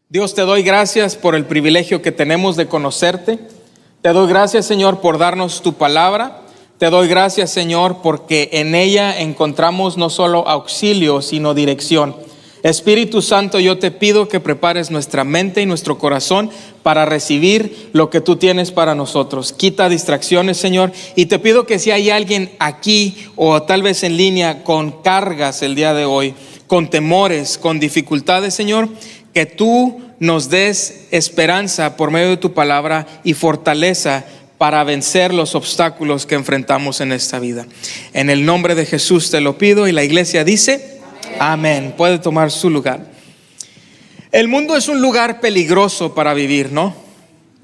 Dios, te doy gracias por el privilegio que tenemos de conocerte. Te doy gracias, Señor, por darnos tu palabra. Te doy gracias, Señor, porque en ella encontramos no solo auxilio, sino dirección. Espíritu Santo, yo te pido que prepares nuestra mente y nuestro corazón para recibir lo que tú tienes para nosotros. Quita distracciones, Señor, y te pido que si hay alguien aquí o tal vez en línea con cargas el día de hoy, con temores, con dificultades, Señor, que tú nos des esperanza por medio de tu palabra y fortaleza para vencer los obstáculos que enfrentamos en esta vida. En el nombre de Jesús te lo pido, y la iglesia dice amén. Puede tomar su lugar. El mundo es un lugar peligroso para vivir, ¿no?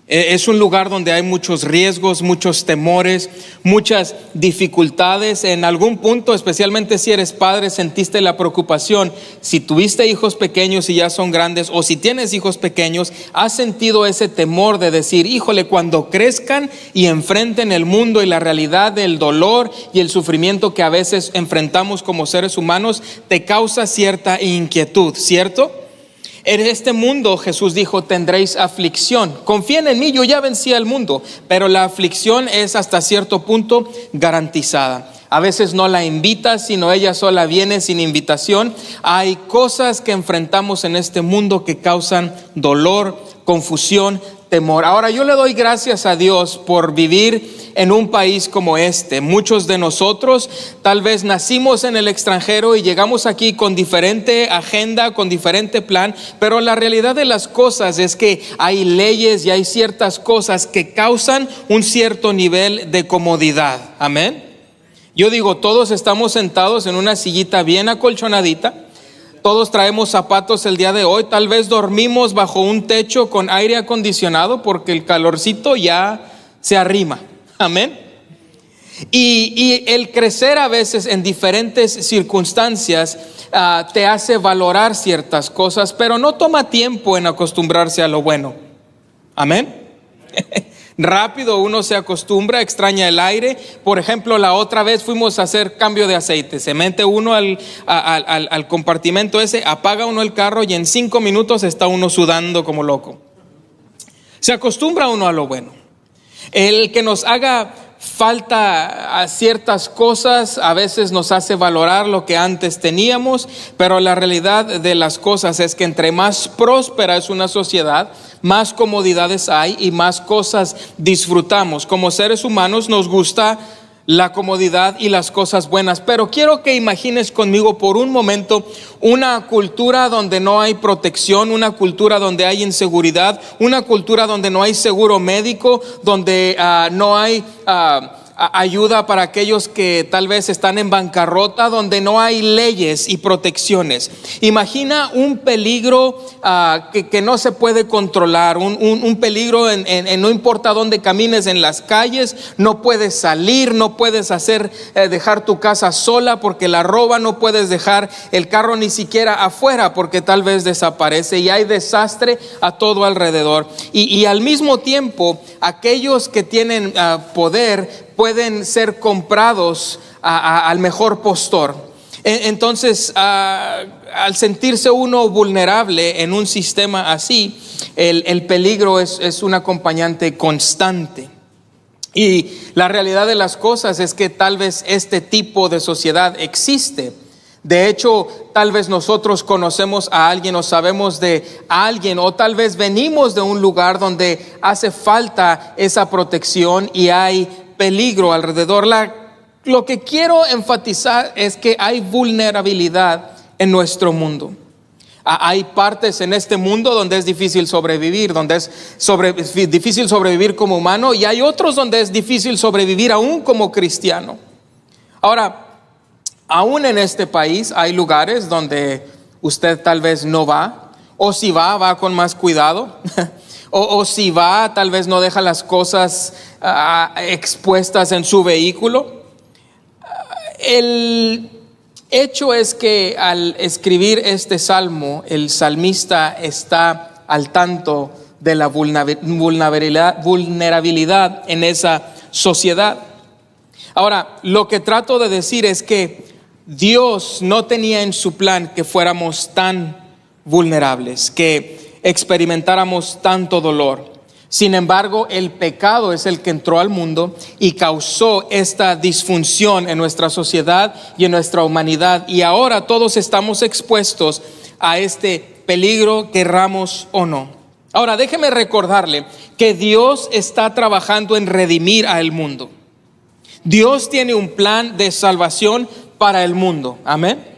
Es un lugar donde hay muchos riesgos, muchos temores, muchas dificultades. En algún punto, especialmente si eres padre, sentiste la preocupación. Si tuviste hijos pequeños y ya son grandes, o si tienes hijos pequeños, has sentido ese temor de decir, híjole, cuando crezcan y enfrenten el mundo y la realidad del dolor y el sufrimiento que a veces enfrentamos como seres humanos, te causa cierta inquietud, ¿cierto? En este mundo, Jesús dijo, tendréis aflicción. Confíen en mí, yo ya vencí al mundo. Pero la aflicción es hasta cierto punto garantizada. A veces no la invitas, sino ella sola viene sin invitación. Hay cosas que enfrentamos en este mundo que causan dolor, confusión, temor. Ahora, yo le doy gracias a Dios por vivir en un país como este. Muchos de nosotros tal vez nacimos en el extranjero y llegamos aquí con diferente agenda, con diferente plan, pero la realidad de las cosas es que hay leyes y hay ciertas cosas que causan un cierto nivel de comodidad. Amén. Yo digo, todos estamos sentados en una sillita bien acolchonadita. Todos traemos zapatos el día de hoy. Tal vez dormimos bajo un techo con aire acondicionado porque el calorcito ya se arrima. Amén. Y el crecer a veces en diferentes circunstancias te hace valorar ciertas cosas, pero no toma tiempo en acostumbrarse a lo bueno. Amén. Rápido uno se acostumbra, extraña el aire. Por ejemplo, la otra vez fuimos a hacer cambio de aceite. Se mete uno al compartimento ese, apaga uno el carro y en 5 minutos está uno sudando como loco. Se acostumbra uno a lo bueno. El que nos haga falta a ciertas cosas a veces nos hace valorar lo que antes teníamos, pero la realidad de las cosas es que entre más próspera es una sociedad, más comodidades hay y más cosas disfrutamos. Como seres humanos nos gusta la comodidad y las cosas buenas, pero quiero que imagines conmigo por un momento una cultura donde no hay protección, una cultura donde hay inseguridad, una cultura donde no hay seguro médico, donde no hay ayuda para aquellos que tal vez están en bancarrota, donde no hay leyes y protecciones. Imagina un peligro que no se puede controlar, un peligro en no importa dónde camines en las calles, no puedes salir, no puedes dejar tu casa sola porque la roban, no puedes dejar el carro ni siquiera afuera porque tal vez desaparece y hay desastre a todo alrededor. Y al mismo tiempo, aquellos que tienen poder pueden ser comprados al mejor postor. Entonces, al sentirse uno vulnerable en un sistema así, el peligro es un acompañante constante. Y la realidad de las cosas es que tal vez este tipo de sociedad existe. De hecho, tal vez nosotros conocemos a alguien o sabemos de alguien, o tal vez venimos de un lugar donde hace falta esa protección y hay peligro alrededor. Lo que quiero enfatizar es que hay vulnerabilidad en nuestro mundo. Hay partes en este mundo donde es difícil sobrevivir, donde es difícil sobrevivir como humano, y hay otros donde es difícil sobrevivir aún como cristiano. Ahora, aún en este país hay lugares donde usted tal vez no va, o si va con más cuidado. O si va, tal vez no deja las cosas expuestas en su vehículo. El hecho es que al escribir este salmo, el salmista está al tanto de la vulnerabilidad en esa sociedad. Ahora, lo que trato de decir es que Dios no tenía en su plan que fuéramos tan vulnerables, que experimentáramos tanto dolor. Sin embargo, el pecado es el que entró al mundo y causó esta disfunción en nuestra sociedad y en nuestra humanidad. Y ahora todos estamos expuestos a este peligro, querramos o no. Ahora, déjeme recordarle que Dios está trabajando en redimir al mundo. Dios tiene un plan de salvación para el mundo. Amén.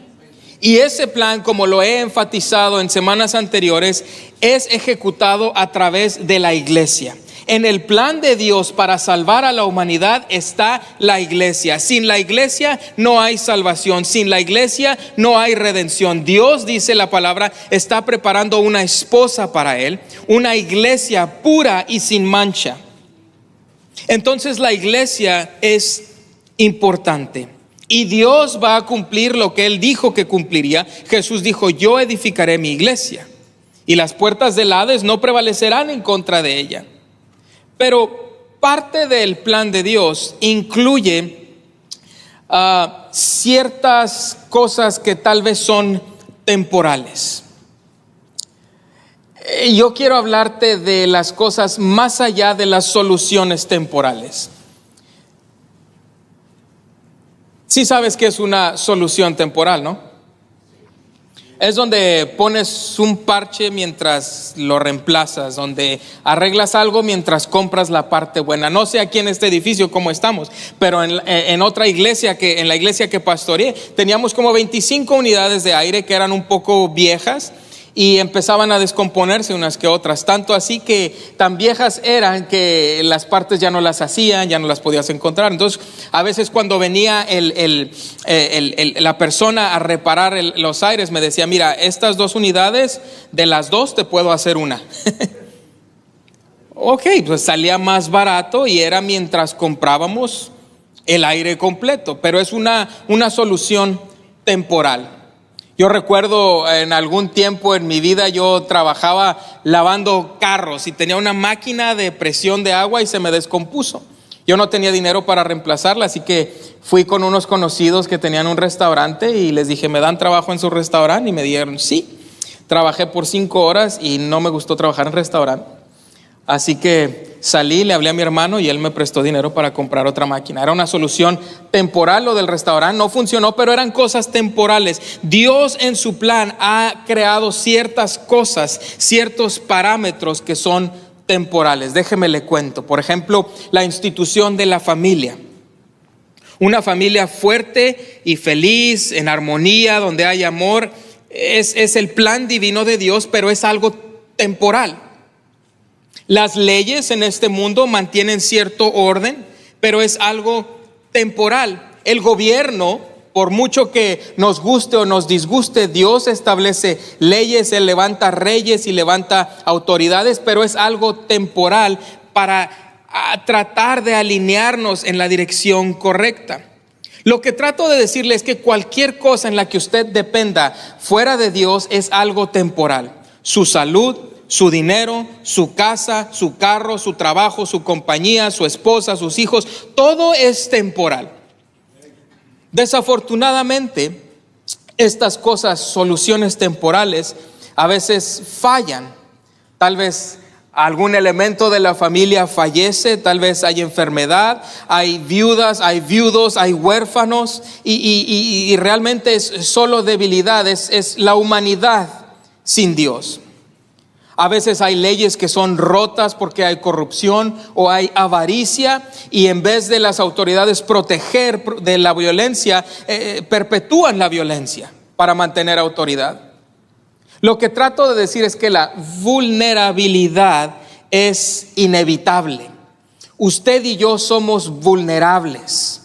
Y ese plan, como lo he enfatizado en semanas anteriores, es ejecutado a través de la iglesia. En el plan de Dios para salvar a la humanidad está la iglesia. Sin la iglesia no hay salvación. Sin la iglesia no hay redención. Dios, dice la palabra, está preparando una esposa para él, una iglesia pura y sin mancha. Entonces la iglesia es importante. Y Dios va a cumplir lo que Él dijo que cumpliría. Jesús dijo: yo edificaré mi iglesia y las puertas del Hades no prevalecerán en contra de ella. Pero parte del plan de Dios incluye ciertas cosas que tal vez son temporales. Yo quiero hablarte de las cosas más allá de las soluciones temporales. Sí sabes que es una solución temporal, ¿no? Es donde pones un parche mientras lo reemplazas, donde arreglas algo mientras compras la parte buena. No sé aquí en este edificio cómo estamos, pero en otra iglesia, en la iglesia que pastoreé, teníamos como 25 unidades de aire que eran un poco viejas y empezaban a descomponerse unas que otras, tanto así que tan viejas eran que las partes ya no las hacían, ya no las podías encontrar. Entonces a veces cuando venía la persona a reparar los aires me decía: mira, estas 2 unidades, de las 2 te puedo hacer una. Ok, pues salía más barato y era mientras comprábamos el aire completo, pero es una solución temporal. Yo recuerdo en algún tiempo en mi vida yo trabajaba lavando carros y tenía una máquina de presión de agua y se me descompuso. Yo no tenía dinero para reemplazarla, así que fui con unos conocidos que tenían un restaurante y les dije: ¿me dan trabajo en su restaurante? Y me dijeron sí. Trabajé por 5 horas y no me gustó trabajar en restaurante. Así que salí, le hablé a mi hermano y él me prestó dinero para comprar otra máquina. Era una solución temporal lo del restaurante, no funcionó, pero eran cosas temporales. Dios en su plan ha creado ciertas cosas, ciertos parámetros que son temporales. Déjeme le cuento. Por ejemplo, la institución de la familia. Una familia fuerte y feliz, en armonía, donde hay amor, es el plan divino de Dios, pero es algo temporal. Las leyes en este mundo mantienen cierto orden, pero es algo temporal. El gobierno, por mucho que nos guste o nos disguste, Dios establece leyes, Él levanta reyes y levanta autoridades, pero es algo temporal para tratar de alinearnos en la dirección correcta. Lo que trato de decirle es que cualquier cosa en la que usted dependa fuera de Dios es algo temporal. Su salud, su dinero, su casa, su carro, su trabajo, su compañía, su esposa, sus hijos, todo es temporal. Desafortunadamente, estas cosas, soluciones temporales, a veces fallan. Tal vez algún elemento de la familia fallece, tal vez hay enfermedad, hay viudas, hay viudos, hay huérfanos y realmente es solo debilidad, es la humanidad sin Dios. A veces hay leyes que son rotas porque hay corrupción o hay avaricia y en vez de las autoridades proteger de la violencia, perpetúan la violencia para mantener autoridad. Lo que trato de decir es que la vulnerabilidad es inevitable. Usted y yo somos vulnerables.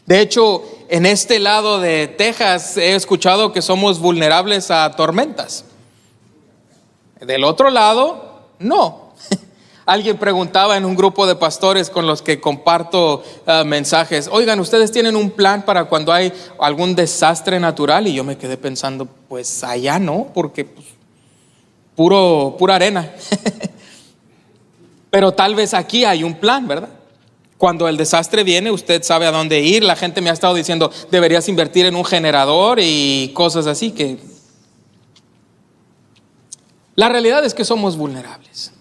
De hecho, en este lado de Texas he escuchado que somos vulnerables a tormentas. Del otro lado, no. Alguien preguntaba en un grupo de pastores con los que comparto mensajes: oigan, ¿ustedes tienen un plan para cuando hay algún desastre natural? Y yo me quedé pensando, pues allá no, porque pues, pura arena. Pero tal vez aquí hay un plan, ¿verdad? Cuando el desastre viene, usted sabe a dónde ir. La gente me ha estado diciendo: deberías invertir en un generador y cosas así que... La realidad es que somos vulnerables.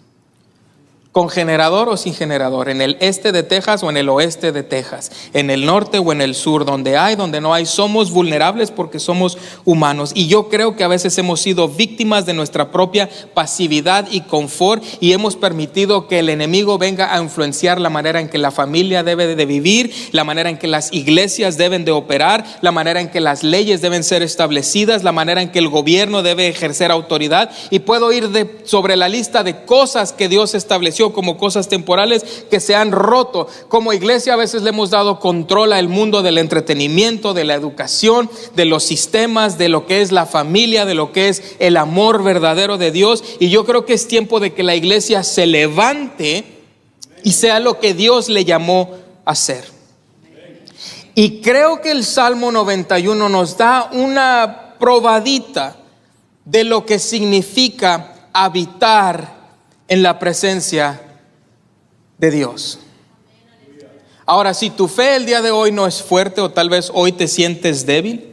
Con generador o sin generador, en el este de Texas o en el oeste de Texas, en el norte o en el sur, donde hay, donde no hay, somos vulnerables porque somos humanos. Y yo creo que a veces hemos sido víctimas de nuestra propia pasividad y confort y hemos permitido que el enemigo venga a influenciar la manera en que la familia debe de vivir, la manera en que las iglesias deben de operar, la manera en que las leyes deben ser establecidas, la manera en que el gobierno debe ejercer autoridad. Y puedo ir sobre la lista de cosas que Dios estableció como cosas temporales que se han roto. Como iglesia a veces le hemos dado control al mundo del entretenimiento, de la educación, de los sistemas, de lo que es la familia, de lo que es el amor verdadero de Dios. Y yo creo que es tiempo de que la iglesia se levante y sea lo que Dios le llamó a ser. Y creo que el Salmo 91 nos da una probadita de lo que significa habitar en la presencia de Dios. Ahora, si tu fe el día de hoy no es fuerte o tal vez hoy te sientes débil,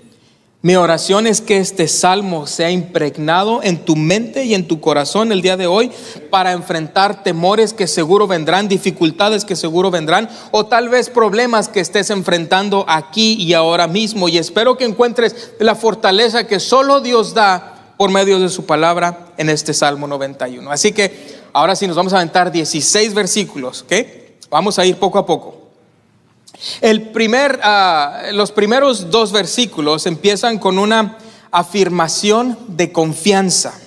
mi oración es que este salmo sea impregnado en tu mente y en tu corazón el día de hoy para enfrentar temores que seguro vendrán, dificultades que seguro vendrán, o tal vez problemas que estés enfrentando aquí y ahora mismo. Y espero que encuentres la fortaleza que solo Dios da por medio de su palabra en este Salmo 91. Así que ahora sí nos vamos a aventar 16 versículos, ¿ok? Vamos a ir poco a poco. Los primeros 2 versículos empiezan con una afirmación de confianza.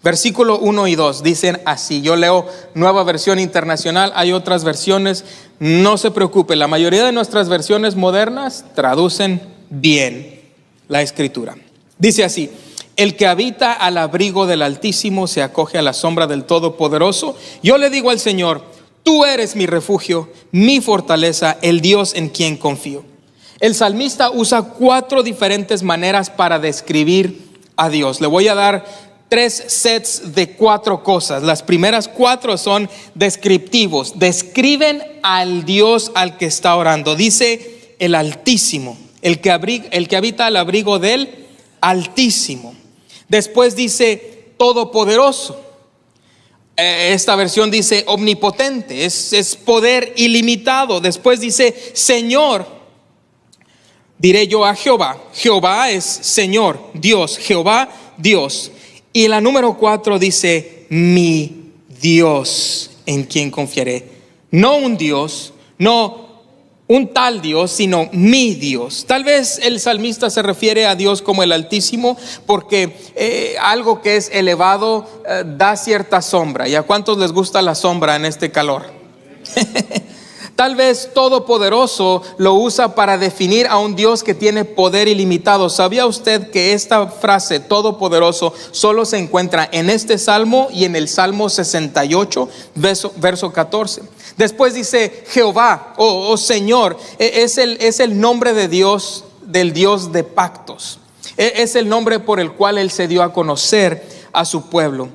Versículo 1 y 2 dicen así. Yo leo Nueva Versión Internacional, hay otras versiones, no se preocupe, la mayoría de nuestras versiones modernas traducen bien la escritura. Dice así: el que habita al abrigo del Altísimo se acoge a la sombra del Todopoderoso. Yo le digo al Señor: tú eres mi refugio, mi fortaleza, el Dios en quien confío. El salmista usa 4 diferentes maneras para describir a Dios. Le voy a dar 3 sets de 4 cosas. Las primeras 4 son descriptivos. Describen al Dios al que está orando. Dice el Altísimo, el que habita al abrigo del Altísimo. Después dice todopoderoso. Esta versión dice omnipotente, es poder ilimitado. Después dice Señor. Diré yo a Jehová. Jehová es Señor, Dios, Jehová, Dios. Y la número 4 dice mi Dios en quien confiaré. No un Dios, no un tal Dios, sino mi Dios. Tal vez el salmista se refiere a Dios como el Altísimo porque algo que es elevado da cierta sombra. ¿Y a cuántos les gusta la sombra en este calor? Tal vez todopoderoso lo usa para definir a un Dios que tiene poder ilimitado. ¿Sabía usted que esta frase todopoderoso solo se encuentra en este salmo y en el Salmo 68, verso 14? Después dice Jehová o Señor, es el nombre de Dios, del Dios de pactos. Es el nombre por el cual Él se dio a conocer a su pueblo.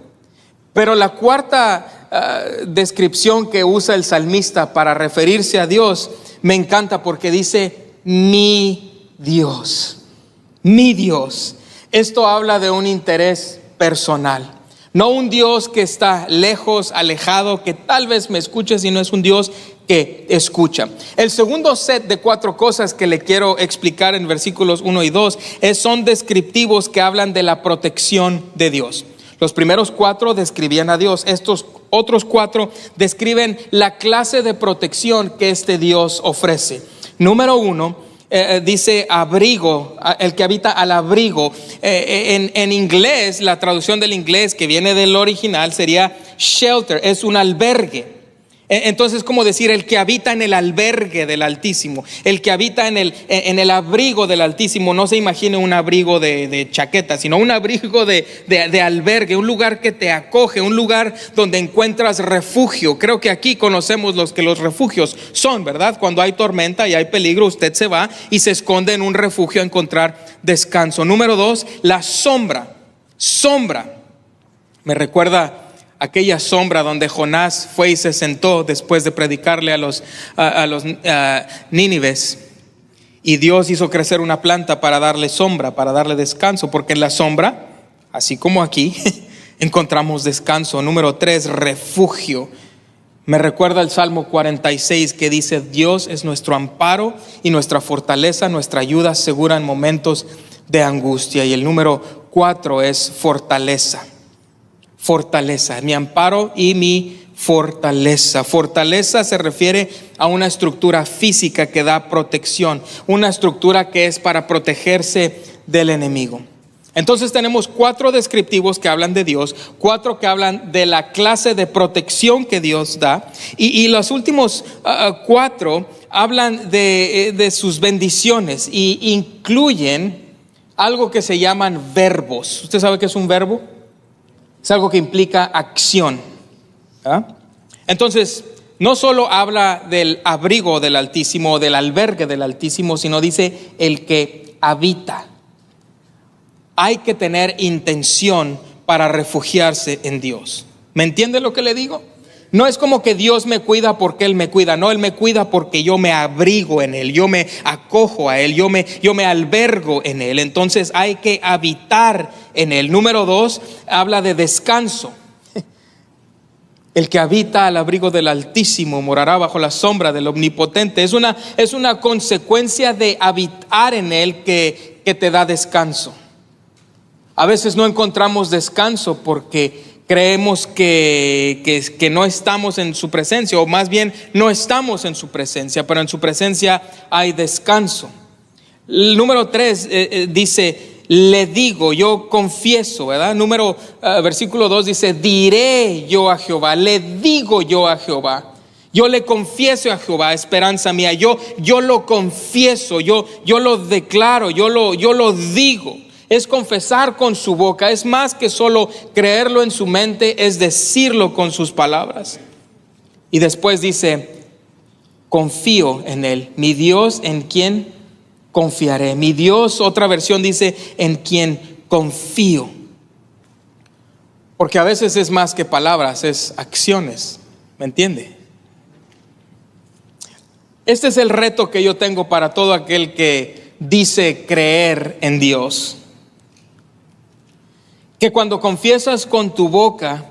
Pero la cuarta descripción que usa el salmista para referirse a Dios me encanta porque dice mi Dios, mi Dios. Esto habla de un interés personal. No un Dios que está lejos, alejado, que tal vez me escuche, sino es un Dios que escucha. El segundo set de 4 cosas que le quiero explicar en versículos 1 y 2 son descriptivos que hablan de la protección de Dios. Los primeros 4 describían a Dios. Estos otros 4 describen la clase de protección que este Dios ofrece. Número 1. Dice abrigo, el que habita al abrigo. En inglés, la traducción del inglés que viene del original sería shelter, es un albergue. Entonces, como decir, el que habita en el albergue del Altísimo, el que habita en el abrigo del Altísimo. No se imagine un abrigo de chaqueta, sino un abrigo de albergue, un lugar que te acoge, un lugar donde encuentras refugio. Creo que aquí conocemos los refugios son, ¿verdad? Cuando hay tormenta y hay peligro, usted se va y se esconde en un refugio a encontrar descanso. Número 2, la sombra. Sombra. Me recuerda aquella sombra donde Jonás fue y se sentó después de predicarle a los nínives, y Dios hizo crecer una planta para darle sombra, para darle descanso, porque en la sombra, así como aquí, encontramos descanso. Número 3, refugio. Me recuerda el Salmo 46 que dice: Dios es nuestro amparo y nuestra fortaleza, nuestra ayuda segura en momentos de angustia. Y el número 4 es fortaleza. Fortaleza, mi amparo y mi fortaleza. Fortaleza se refiere a una estructura física que da protección, una estructura que es para protegerse del enemigo. Entonces tenemos 4 descriptivos que hablan de Dios, 4 que hablan de la clase de protección que Dios da, y los últimos 4 hablan de sus bendiciones y incluyen algo que se llaman verbos. ¿Usted sabe qué es un verbo? Es algo que implica acción. Entonces, no solo habla del abrigo del Altísimo o del albergue del Altísimo, sino dice el que habita. Hay que tener intención para refugiarse en Dios. ¿Me entiende lo que le digo? No es como que Dios me cuida porque Él me cuida. No, Él me cuida porque yo me abrigo en Él, yo me acojo a Él, yo me albergo en Él. Entonces hay que habitar en Él. Número 2, habla de descanso. El que habita al abrigo del Altísimo morará bajo la sombra del Omnipotente. Es una consecuencia de habitar en Él que te da descanso. A veces no encontramos descanso porque creemos que no estamos en su presencia, o más bien no estamos en su presencia, pero en su presencia hay descanso. El número 3 dice: le digo, yo confieso, ¿verdad? Versículo 2 dice: diré yo a Jehová, le digo yo a Jehová. Yo le confieso a Jehová, esperanza mía. Yo lo confieso, yo lo declaro, yo lo digo. Es confesar con su boca, es más que solo creerlo en su mente, es decirlo con sus palabras. Y después dice: confío en Él, mi Dios en quien confiaré. Mi Dios, otra versión dice, en quien confío. Porque a veces es más que palabras, es acciones, ¿me entiende? Este es el reto que yo tengo para todo aquel que dice creer en Dios. Que cuando confiesas con tu boca,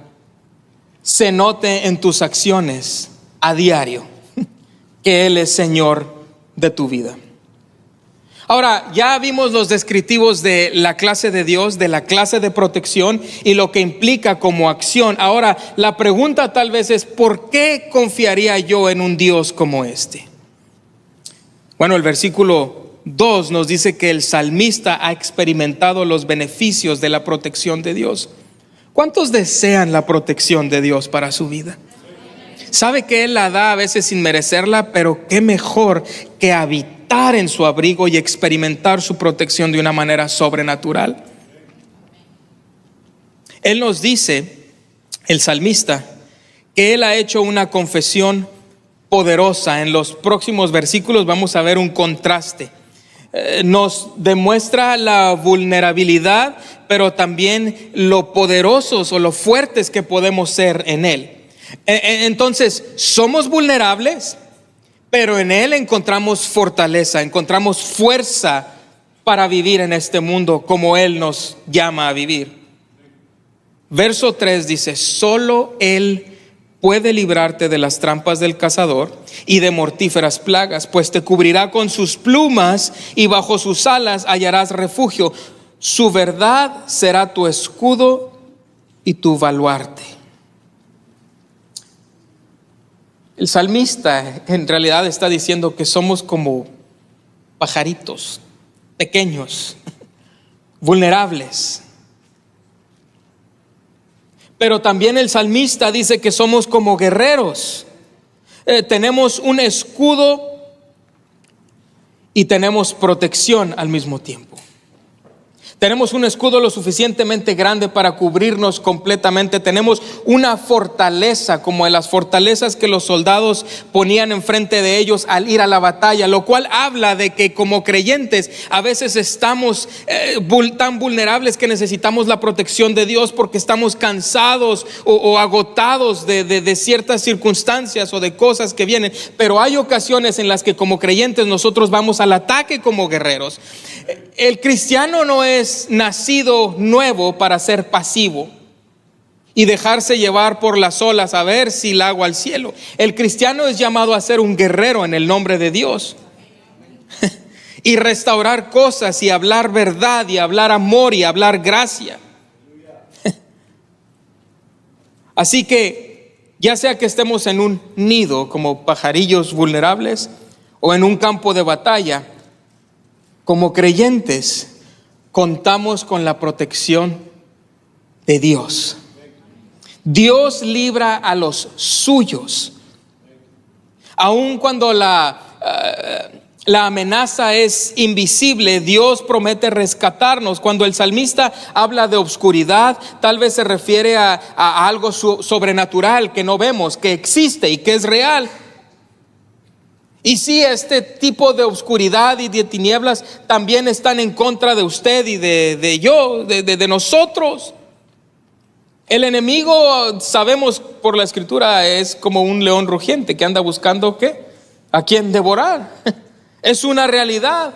se note en tus acciones a diario que Él es Señor de tu vida. Ahora, ya vimos los descriptivos de la clase de Dios, de la clase de protección y lo que implica como acción. Ahora, la pregunta tal vez es: ¿por qué confiaría yo en un Dios como este? Bueno, el versículo 2 nos dice que el salmista ha experimentado los beneficios de la protección de Dios. ¿Cuántos desean la protección de Dios para su vida? Sabe que Él la da a veces sin merecerla, pero qué mejor que habitar en su abrigo y experimentar su protección de una manera sobrenatural. Él nos dice, el salmista, que él ha hecho una confesión poderosa. En los próximos versículos vamos a ver un contraste. Nos demuestra la vulnerabilidad, pero también lo poderosos o lo fuertes que podemos ser en Él. Entonces, somos vulnerables, pero en Él encontramos fortaleza, encontramos fuerza para vivir en este mundo como Él nos llama a vivir. Verso 3 dice: solo Él puede librarte de las trampas del cazador y de mortíferas plagas, pues te cubrirá con sus plumas y bajo sus alas hallarás refugio. Su verdad será tu escudo y tu baluarte. El salmista en realidad está diciendo que somos como pajaritos pequeños, vulnerables. Pero también el salmista dice que somos como guerreros. Tenemos un escudo y tenemos protección al mismo tiempo. Tenemos un escudo lo suficientemente grande para cubrirnos completamente. Tenemos una fortaleza como en las fortalezas que los soldados ponían enfrente de ellos al ir a la batalla, lo cual habla de que como creyentes a veces estamos tan vulnerables que necesitamos la protección de Dios porque estamos cansados o agotados de ciertas circunstancias o de cosas que vienen. Pero hay ocasiones en las que como creyentes nosotros vamos al ataque como guerreros. El cristiano no es nacido nuevo para ser pasivo. y dejarse llevar por las olas a ver si la hago al cielo. El cristiano es llamado a ser un guerrero en el nombre de Dios y restaurar cosas y hablar verdad y hablar amor y hablar gracia. Así que ya sea que estemos en un nido como pajarillos vulnerables o en un campo de batalla, como creyentes contamos con la protección de Dios. Dios libra a los suyos. Aun cuando la amenaza es invisible, Dios promete rescatarnos. Cuando el salmista habla de oscuridad, tal vez se refiere a algo sobrenatural que no vemos, que existe y que es real. Y sí, este tipo de oscuridad y de tinieblas también están en contra de usted y de nosotros. El enemigo, sabemos por la escritura, es como un león rugiente que anda buscando ¿qué? A quien devorar. Es una realidad.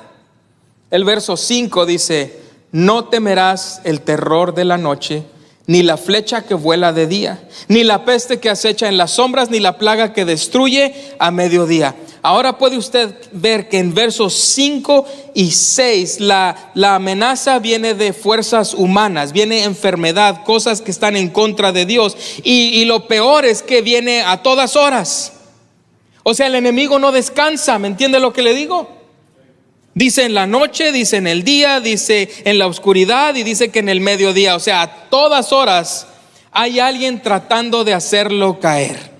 El verso 5 dice: no temerás el terror de la noche, ni la flecha que vuela de día, ni la peste que acecha en las sombras, ni la plaga que destruye a mediodía. Ahora puede usted ver que en versos 5 y 6 la amenaza viene de fuerzas humanas, viene enfermedad, cosas que están en contra de Dios. Y lo peor es que viene a todas horas. O sea, el enemigo no descansa, ¿me entiende lo que le digo? Dice en la noche, dice en el día, dice en la oscuridad y dice que en el mediodía. O sea, a todas horas hay alguien tratando de hacerlo caer.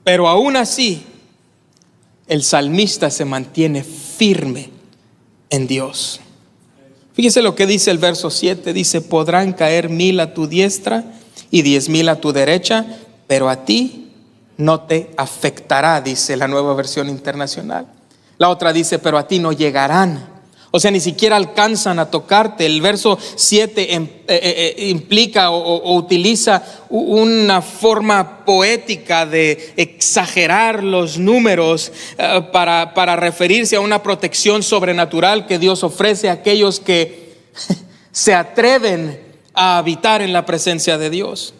Pero aún así, el salmista se mantiene firme en Dios. Fíjese lo que dice el verso 7. Dice: podrán caer 1000 a tu diestra y 10,000 a tu derecha, pero a ti no te afectará, dice la Nueva Versión Internacional. La otra dice: pero a ti no llegarán. O sea, ni siquiera alcanzan a tocarte. El verso 7 implica o utiliza una forma poética de exagerar los números para referirse a una protección sobrenatural que Dios ofrece a aquellos que se atreven a habitar en la presencia de Dios.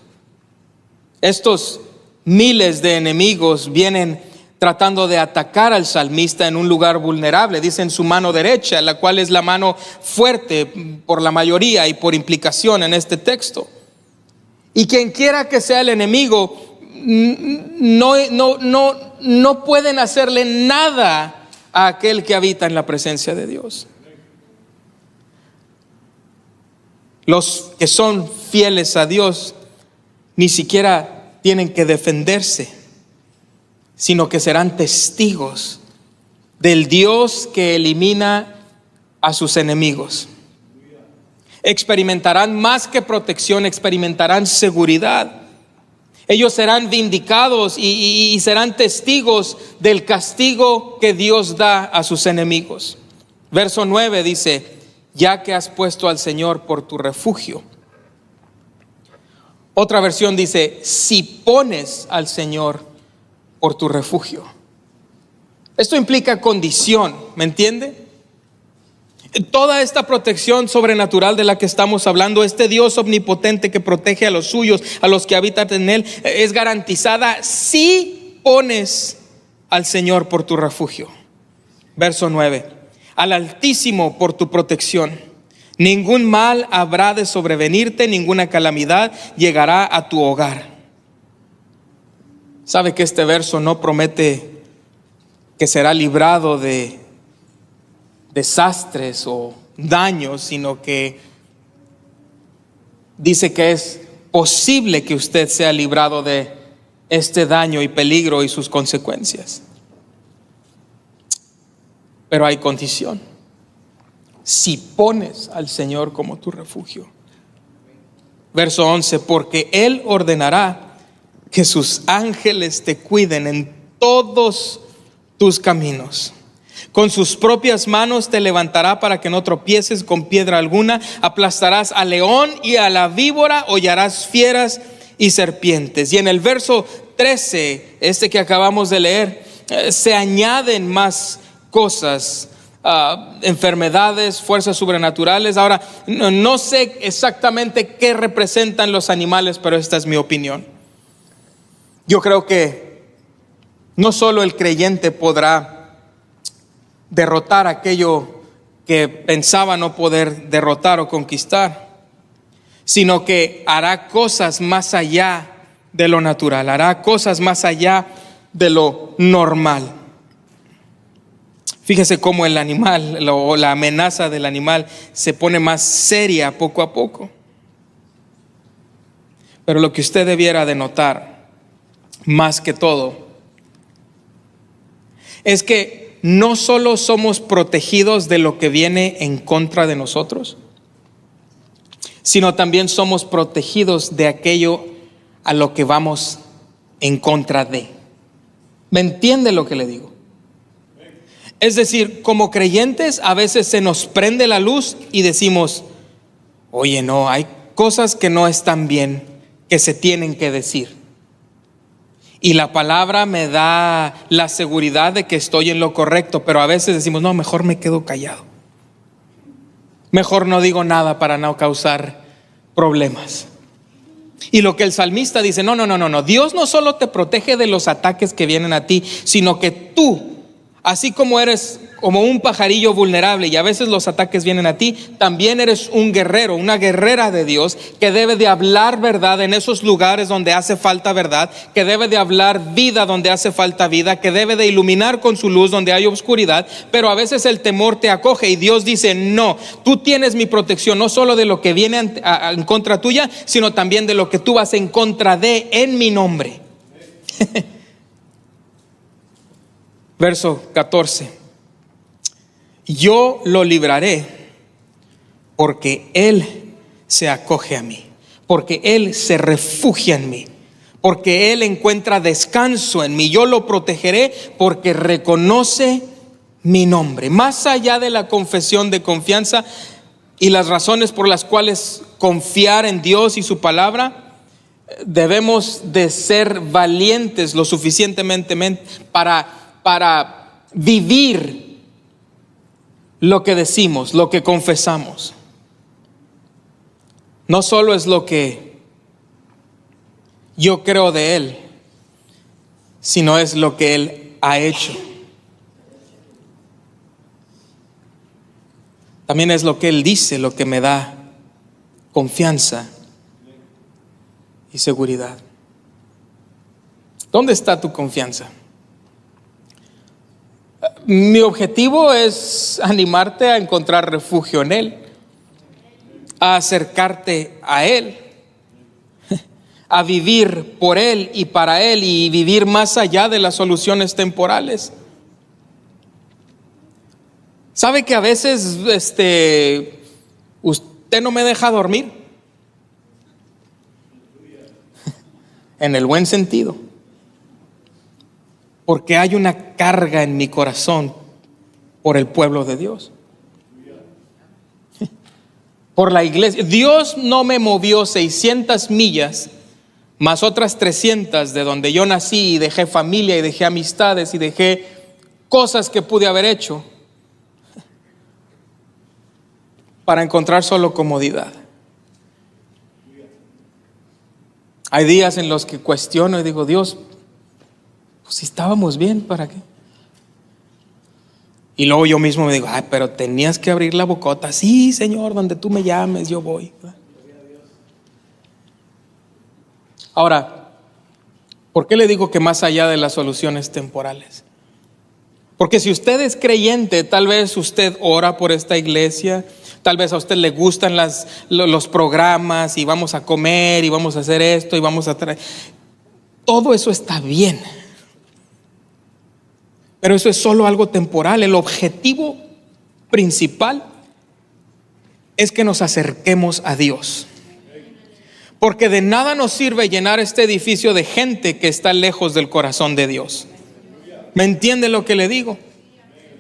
Estos miles de enemigos vienen tratando de atacar al salmista en un lugar vulnerable. Dice en su mano derecha, la cual es la mano fuerte por la mayoría y por implicación en este texto. Y quien quiera que sea el enemigo, no pueden hacerle nada a aquel que habita en la presencia de Dios. Los que son fieles a Dios ni siquiera tienen que defenderse, sino que serán testigos del Dios que elimina a sus enemigos. Experimentarán más que protección, experimentarán seguridad. Ellos serán vindicados y serán testigos del castigo que Dios da a sus enemigos. Verso 9 dice: ya que has puesto al Señor por tu refugio. Otra versión dice: si pones al Señor por tu refugio. Esto implica condición, ¿me entiende? Toda esta protección sobrenatural de la que estamos hablando, este Dios omnipotente que protege a los suyos, a los que habitan en Él, es garantizada si pones al Señor por tu refugio. Verso 9: al Altísimo por tu protección. Ningún mal habrá de sobrevenirte, ninguna calamidad llegará a tu hogar. ¿Sabe que este verso no promete que será librado de desastres o daños, sino que dice que es posible que usted sea librado de este daño y peligro y sus consecuencias? Pero hay condición: si pones al Señor como tu refugio. Verso 11: porque Él ordenará que sus ángeles te cuiden en todos tus caminos. Con sus propias manos te levantará para que no tropieces con piedra alguna. Aplastarás al león y a la víbora, hollarás fieras y serpientes. Y en el verso 13, que acabamos de leer, se añaden más cosas enfermedades, fuerzas sobrenaturales. Ahora, no sé exactamente qué representan los animales, pero esta es mi opinión. Yo creo que no solo el creyente podrá derrotar aquello que pensaba no poder derrotar o conquistar, sino que hará cosas más allá de lo natural, hará cosas más allá de lo normal. Fíjese cómo el animal o la amenaza del animal se pone más seria poco a poco. Pero lo que usted debiera de notar, más que todo, es que no solo somos protegidos de lo que viene en contra de nosotros, sino también somos protegidos de aquello a lo que vamos en contra de. ¿Me entiende lo que le digo? Es decir, como creyentes a veces se nos prende la luz y decimos, oye, no, hay cosas que no están bien, que se tienen que decir. Y la palabra me da la seguridad de que estoy en lo correcto, pero a veces decimos, no, mejor me quedo callado. Mejor no digo nada para no causar problemas. Y lo que el salmista dice, no, Dios no solo te protege de los ataques que vienen a ti, sino que tú, así como eres como un pajarillo vulnerable y a veces los ataques vienen a ti, también eres un guerrero, una guerrera de Dios que debe de hablar verdad en esos lugares donde hace falta verdad, que debe de hablar vida donde hace falta vida, que debe de iluminar con su luz donde hay oscuridad. Pero a veces el temor te acoge y Dios dice, no, tú tienes mi protección, no solo de lo que viene en contra tuya, sino también de lo que tú vas en contra de en mi nombre. Verso 14. Yo lo libraré porque Él se acoge a mí, porque Él se refugia en mí, porque Él encuentra descanso en mí. Yo lo protegeré porque reconoce mi nombre. Más allá de la confesión de confianza y las razones por las cuales confiar en Dios y su palabra, debemos de ser valientes lo suficientemente para vivir lo que decimos, lo que confesamos. No solo es lo que yo creo de Él, sino es lo que Él ha hecho. También es lo que Él dice, lo que me da confianza y seguridad. ¿Dónde está tu confianza? Mi objetivo es animarte a encontrar refugio en Él, a acercarte a Él, a vivir por Él y para Él y vivir más allá de las soluciones temporales. ¿Sabe que a veces usted no me deja dormir? En el buen sentido. Porque hay una carga en mi corazón por el pueblo de Dios, por la iglesia. Dios no me movió 600 millas más otras 300 de donde yo nací y dejé familia y dejé amistades y dejé cosas que pude haber hecho para encontrar solo comodidad. Hay días en los que cuestiono y digo, Dios, si estábamos bien, ¿para qué? Y luego yo mismo me digo, pero tenías que abrir la bocota. Sí, Señor, donde tú me llames, yo voy. Ahora, ¿por qué le digo que más allá de las soluciones temporales? Porque si usted es creyente, tal vez usted ora por esta iglesia, tal vez a usted le gustan los programas y vamos a comer y vamos a hacer esto y vamos a traer. Todo eso está bien. Pero eso es solo algo temporal. El objetivo principal es que nos acerquemos a Dios. Porque de nada nos sirve llenar este edificio de gente que está lejos del corazón de Dios. ¿Me entiende lo que le digo?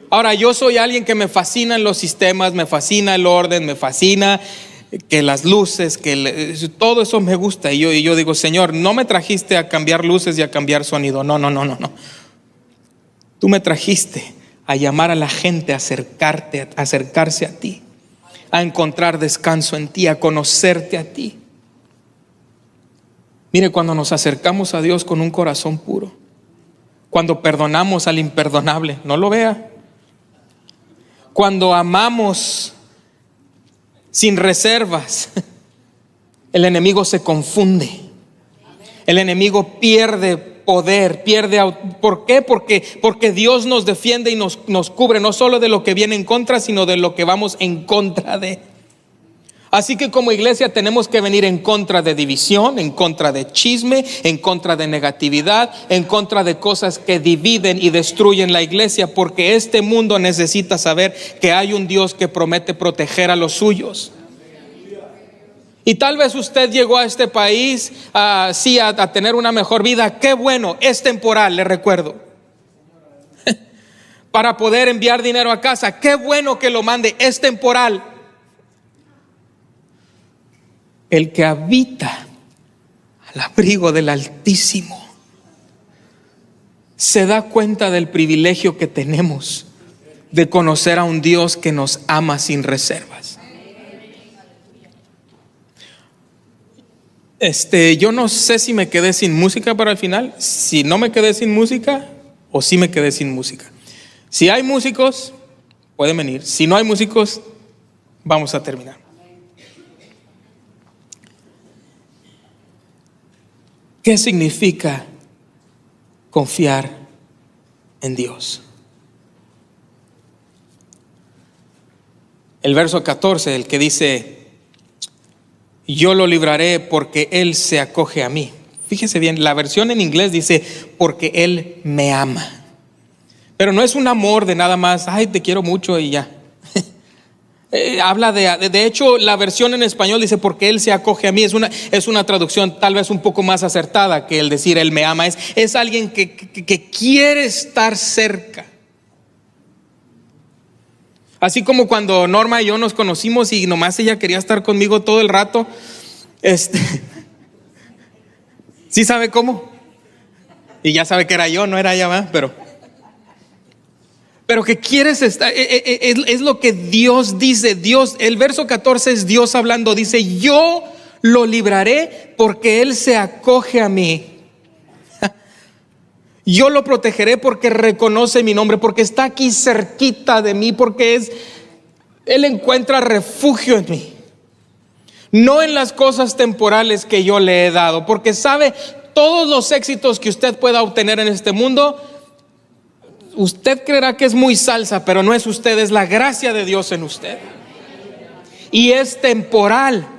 Ahora, yo soy alguien que me fascinan los sistemas, me fascina el orden, me fascina que las luces, todo eso me gusta. Y yo digo, Señor, no me trajiste a cambiar luces y a cambiar sonido. No. Tú me trajiste a llamar a la gente a acercarse a ti, a encontrar descanso en ti, a conocerte a ti. Mire, cuando nos acercamos a Dios con un corazón puro, cuando perdonamos al imperdonable, no lo vea. Cuando amamos sin reservas, el enemigo se confunde. El enemigo pierde poder, ¿por qué? Porque Dios nos defiende y nos cubre, no solo de lo que viene en contra, sino de lo que vamos en contra de. Así que como iglesia tenemos que venir en contra de división, en contra de chisme, en contra de negatividad, en contra de cosas que dividen y destruyen la iglesia, porque este mundo necesita saber que hay un Dios que promete proteger a los suyos. Y tal vez usted llegó a este país a tener una mejor vida. Qué bueno, es temporal, le recuerdo. Para poder enviar dinero a casa, qué bueno que lo mande, es temporal. El que habita al abrigo del Altísimo se da cuenta del privilegio que tenemos de conocer a un Dios que nos ama sin reservas. Yo no sé si me quedé sin música para el final, si no me quedé sin música o si me quedé sin música. Si hay músicos, pueden venir. Si no hay músicos, vamos a terminar. ¿Qué significa confiar en Dios? El verso 14, el que dice: yo lo libraré porque Él se acoge a mí. Fíjese bien, la versión en inglés dice: porque Él me ama. Pero no es un amor de nada más, ay, te quiero mucho y ya. Habla de hecho, la versión en español dice: porque Él se acoge a mí. Es una traducción tal vez un poco más acertada que el decir Él me ama. Es alguien que quiere estar cerca. Así como cuando Norma y yo nos conocimos y nomás ella quería estar conmigo todo el rato. ¿Sí sabe cómo? Y ya sabe que era yo, no era ella, ¿verdad? Pero que quieres estar, es lo que Dios dice. Dios, el verso 14 es Dios hablando, dice: yo lo libraré porque Él se acoge a mí. Yo lo protegeré porque reconoce mi nombre, porque está aquí cerquita de mí, porque Él encuentra refugio en mí. No en las cosas temporales que yo le he dado, porque sabe, todos los éxitos que usted pueda obtener en este mundo, usted creerá que es muy salsa, pero no es usted, es la gracia de Dios en usted. Y es temporal.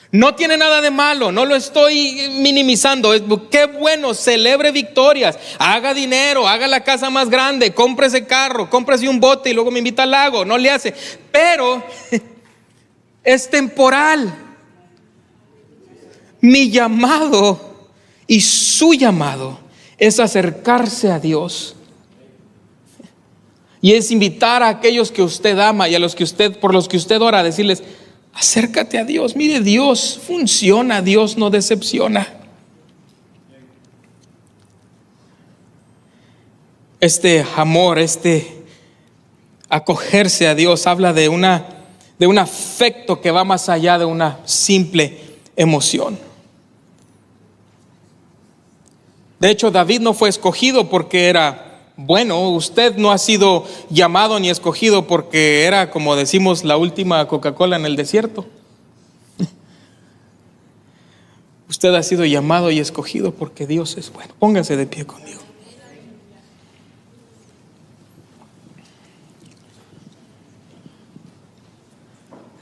No tiene nada de malo, no lo estoy minimizando. Qué bueno, celebre victorias, haga dinero, haga la casa más grande, cómprese carro, cómprese un bote y luego me invita al lago. No le hace, pero es temporal. Mi llamado y su llamado es acercarse a Dios. Y es invitar a aquellos que usted ama y a los que por los que usted ora, a decirles: acércate a Dios. Mire, Dios funciona, Dios no decepciona. Este amor, acogerse a Dios habla de un afecto que va más allá de una simple emoción. De hecho, David no fue escogido porque era bueno. Usted no ha sido llamado ni escogido porque era, como decimos, la última Coca-Cola en el desierto. Usted ha sido llamado y escogido porque Dios es bueno. Póngase de pie conmigo.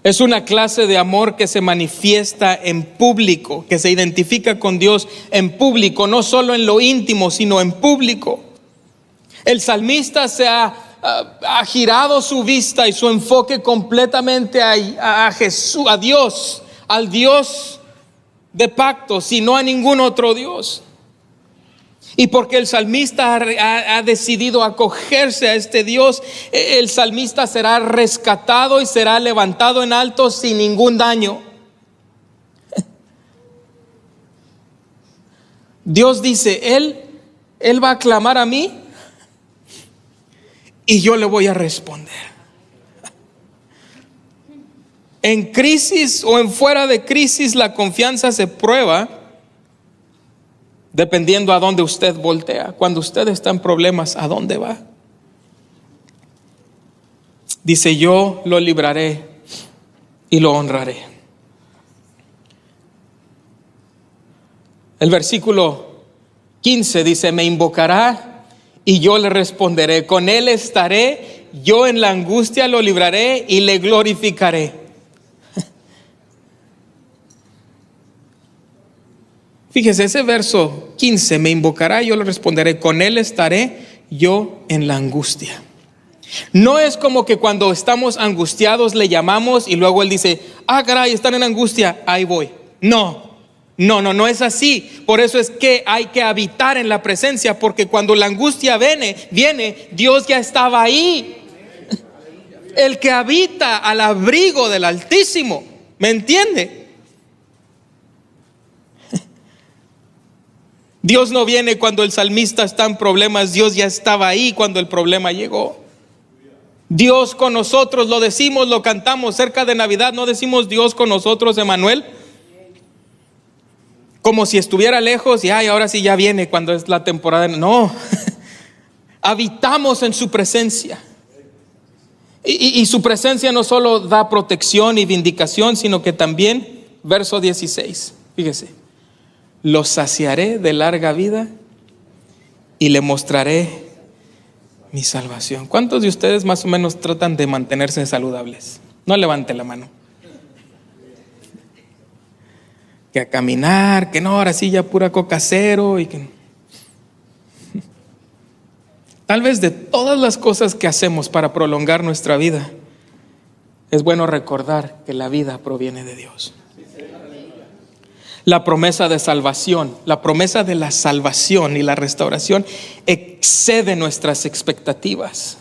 Es una clase de amor que se manifiesta en público, que se identifica con Dios en público, no solo en lo íntimo, sino en público. El salmista se ha girado su vista y su enfoque completamente a Jesús, a Dios, al Dios de pactos y no a ningún otro Dios. Y porque el salmista ha decidido acogerse a este Dios, el salmista será rescatado y será levantado en alto sin ningún daño. Dios dice: Él va a clamar a mí y yo le voy a responder. En crisis o en fuera de crisis, la confianza se prueba dependiendo a dónde usted voltea. Cuando usted está en problemas, ¿a dónde va? Dice, yo lo libraré y lo honraré. El versículo 15 dice, me invocará y yo le responderé. Con él estaré, yo en la angustia lo libraré y le glorificaré. Fíjese, ese verso 15, me invocará y yo le responderé. Con él estaré, yo en la angustia. No es como que cuando estamos angustiados le llamamos y luego él dice, caray, están en angustia, ahí voy. No es así. Por eso es que hay que habitar en la presencia, porque cuando la angustia viene, Dios ya estaba ahí. El que habita al abrigo del Altísimo, ¿me entiende? Dios no viene cuando el salmista está en problemas, Dios ya estaba ahí cuando el problema llegó. Dios con nosotros, lo decimos, lo cantamos cerca de Navidad, no decimos Dios con nosotros, Emanuel, como si estuviera lejos y ahora sí ya viene cuando es la temporada. No, habitamos en su presencia. Y su presencia no solo da protección y vindicación, sino que también, verso 16, fíjese, lo saciaré de larga vida y le mostraré mi salvación. ¿Cuántos de ustedes más o menos tratan de mantenerse saludables? No levante la mano. Que a caminar, que no, ahora sí ya pura coca cero y que... Tal vez de todas las cosas que hacemos para prolongar nuestra vida, es bueno recordar que la vida proviene de Dios. La promesa de salvación, la promesa de la salvación y la restauración excede nuestras expectativas.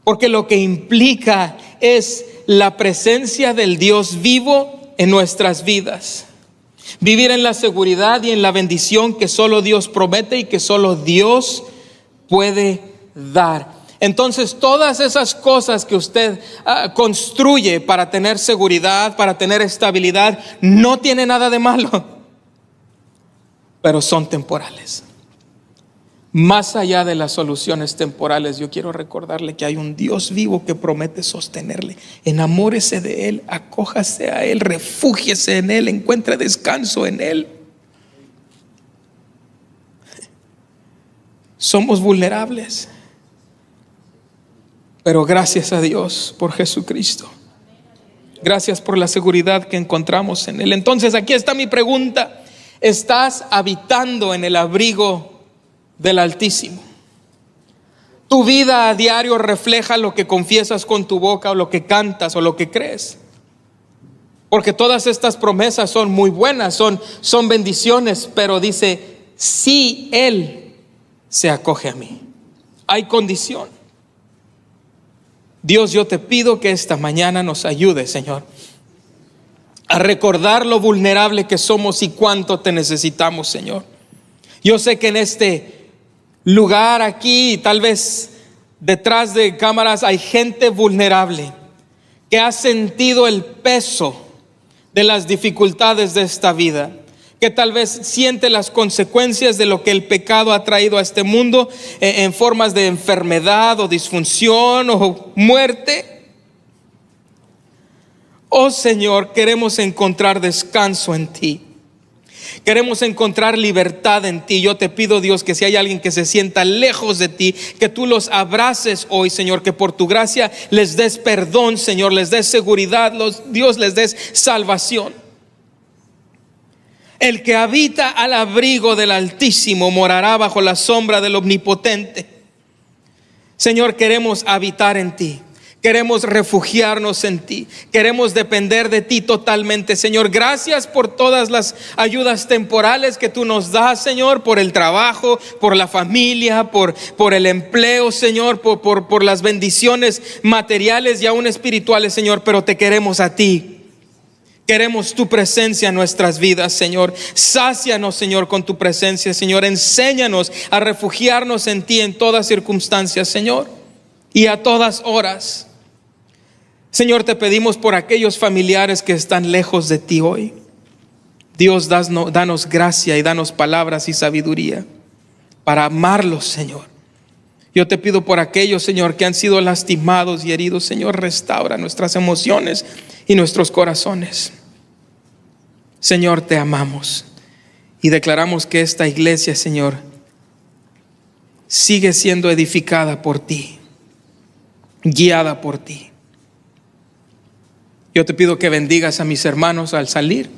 Porque lo que implica es la presencia del Dios vivo en nuestras vidas. Vivir en la seguridad y en la bendición que solo Dios promete y que solo Dios puede dar. Entonces, todas esas cosas que usted construye para tener seguridad, para tener estabilidad, no tiene nada de malo, pero son temporales. Más allá de las soluciones temporales, yo quiero recordarle que hay un Dios vivo que promete sostenerle. Enamórese de Él, acójase a Él, refúgiese en Él, encuentre descanso en Él. Somos vulnerables, pero gracias a Dios por Jesucristo. Gracias por la seguridad que encontramos en Él. Entonces aquí está mi pregunta. ¿Estás habitando en el abrigo del Altísimo? ¿Tu vida a diario refleja lo que confiesas con tu boca o lo que cantas o lo que crees? Porque todas estas promesas son muy buenas, son bendiciones, pero dice, si Él se acoge a mí, hay condición. Dios, yo te pido que esta mañana nos ayude, Señor, a recordar lo vulnerable que somos y cuánto te necesitamos, Señor. Yo sé que en este lugar aquí, tal vez detrás de cámaras, hay gente vulnerable que ha sentido el peso de las dificultades de esta vida, que tal vez siente las consecuencias de lo que el pecado ha traído a este mundo en formas de enfermedad o disfunción o muerte. Oh Señor, queremos encontrar descanso en ti. Queremos encontrar libertad en ti. Yo te pido, Dios, que si hay alguien que se sienta lejos de ti, que tú los abraces hoy, Señor, que por tu gracia les des perdón, Señor, les des seguridad, Dios, les des salvación. El que habita al abrigo del Altísimo morará bajo la sombra del Omnipotente. Señor, queremos habitar en ti. Queremos refugiarnos en ti. Queremos depender de ti totalmente, Señor. Gracias por todas las ayudas temporales que tú nos das, Señor, por el trabajo, por la familia, por el empleo, Señor, por las bendiciones materiales y aún espirituales, Señor. Pero te queremos a ti. Queremos tu presencia en nuestras vidas, Señor. Sácianos, Señor, con tu presencia, Señor. Enséñanos a refugiarnos en ti en todas circunstancias, Señor. y a todas horas. Señor, te pedimos por aquellos familiares que están lejos de ti hoy. Dios, danos gracia y danos palabras y sabiduría para amarlos, Señor. Yo te pido por aquellos, Señor, que han sido lastimados y heridos. Señor, restaura nuestras emociones y nuestros corazones. Señor, te amamos y declaramos que esta iglesia, Señor, sigue siendo edificada por ti, guiada por ti. Yo te pido que bendigas a mis hermanos al salir,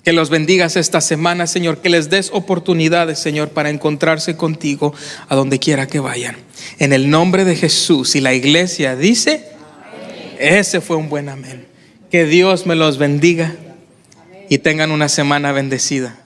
que los bendigas esta semana, Señor, que les des oportunidades, Señor, para encontrarse contigo a donde quiera que vayan. En el nombre de Jesús. Y la iglesia dice, amén. Ese fue un buen amén. Que Dios me los bendiga y tengan una semana bendecida.